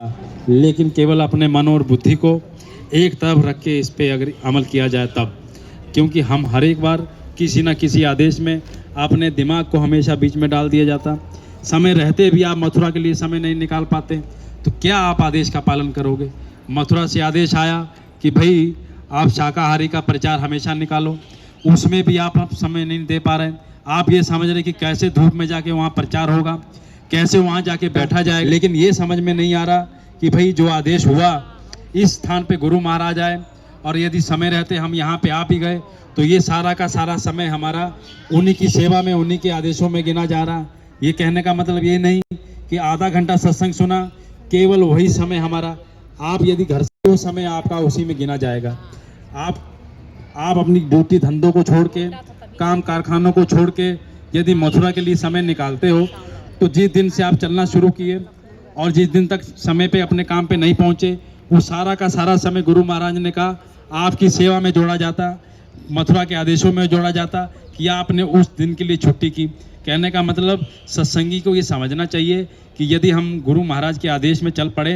लेकिन केवल अपने मन और बुद्धि को एक तरफ रख के इस पे अगर अमल किया जाए तब, क्योंकि हम हर एक बार किसी न किसी आदेश में अपने दिमाग को हमेशा बीच में डाल दिया जाता। समय रहते भी आप मथुरा के लिए समय नहीं निकाल पाते, तो क्या आप आदेश का पालन करोगे? मथुरा से आदेश आया कि भाई आप शाकाहारी का प्रचार हमेशा निकालो, उसमें भी आप समय नहीं दे पा रहे। आप ये समझ रहे कि कैसे धूप में जाके वहाँ प्रचार होगा, कैसे वहाँ जाके बैठा जाए, लेकिन ये समझ में नहीं आ रहा कि भाई जो आदेश हुआ इस स्थान पे गुरु महाराज आए, और यदि समय रहते हम यहाँ पे आ भी गए तो ये सारा का सारा समय हमारा उन्हीं की सेवा में, उन्हीं के आदेशों में गिना जा रहा। ये कहने का मतलब ये नहीं कि आधा घंटा सत्संग सुना, केवल वही समय हमारा, आप यदि घर से वो समय आपका उसी में गिना जाएगा। आप अपनी ड्यूटी धंधों को छोड़ के, काम कारखानों को छोड़ के यदि मथुरा के लिए समय निकालते हो, तो जिस दिन से आप चलना शुरू किए और जिस दिन तक समय पे अपने काम पे नहीं पहुंचे, वो सारा का सारा समय गुरु महाराज ने कहा आपकी सेवा में जोड़ा जाता, मथुरा के आदेशों में जोड़ा जाता कि आपने उस दिन के लिए छुट्टी की। कहने का मतलब सत्संगी को ये समझना चाहिए कि यदि हम गुरु महाराज के आदेश में चल पड़े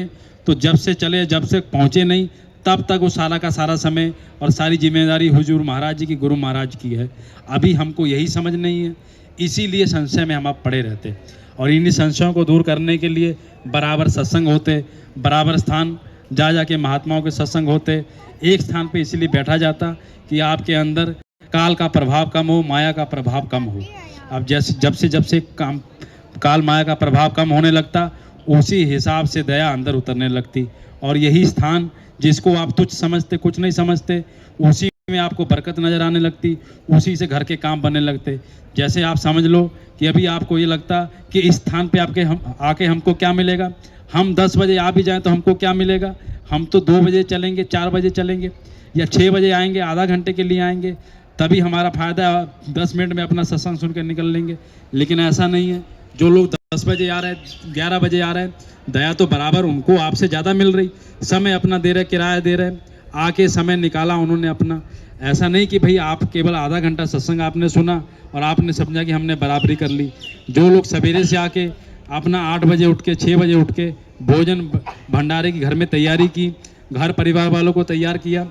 तो जब से चले, जब से पहुँचे नहीं, तब तक वो सारा का सारा समय और सारी जिम्मेदारी हुजूर महाराज जी की, गुरु महाराज की है। अभी हमको यही समझ नहीं है, इसीलिए संशय में हम आप पड़े रहते। और इन्हीं संशयों को दूर करने के लिए बराबर सत्संग होते, बराबर स्थान जा जाके महात्माओं के सत्संग होते, एक स्थान पे इसीलिए बैठा जाता कि आपके अंदर काल का प्रभाव कम हो, माया का प्रभाव कम हो। अब जब से काल माया का प्रभाव कम होने लगता, उसी हिसाब से दया अंदर उतरने लगती, और यही स्थान जिसको आप तुच्छ समझते, कुछ नहीं समझते, उसी में आपको बरकत नजर आने लगती, उसी से घर के काम बनने लगते। जैसे आप समझ लो कि अभी आपको ये लगता कि इस स्थान पे आके हमको क्या मिलेगा, हम 10 बजे आ भी जाएं तो हमको क्या मिलेगा, हम तो 2 बजे चलेंगे, 4 बजे चलेंगे या 6 बजे आएंगे, आधा घंटे के लिए आएंगे, तभी हमारा फ़ायदा, 10 मिनट में अपना सत्संग सुन कर निकल लेंगे। लेकिन ऐसा नहीं है। जो लोग 10 बजे आ रहे हैं, 11 बजे आ रहे हैं, दया तो बराबर उनको आपसे ज़्यादा मिल रही, समय अपना दे रहे, किराया दे रहे, आके समय निकाला उन्होंने अपना। ऐसा नहीं कि भाई आप केवल आधा घंटा सत्संग आपने सुना और आपने समझा कि हमने बराबरी कर ली। जो लोग सवेरे से आके अपना 8 बजे उठ के, 6 बजे उठ के भोजन भंडारे की घर में तैयारी की, घर परिवार वालों को तैयार किया,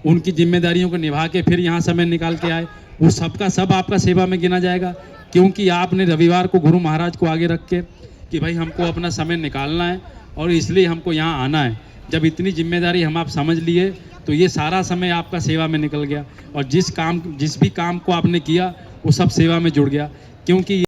उनकी जिम्मेदारियों को निभा के फिर यहाँ समय निकाल के आए, वो सबका सब आपका सेवा में गिना जाएगा, क्योंकि आपने रविवार को गुरु महाराज को आगे रख के कि भाई हमको अपना समय निकालना है और इसलिए हमको यहाँ आना है। जब इतनी जिम्मेदारी हम आप समझ लिए तो ये सारा समय आपका सेवा में निकल गया, और जिस भी काम को आपने किया वो सब सेवा में जुड़ गया, क्योंकि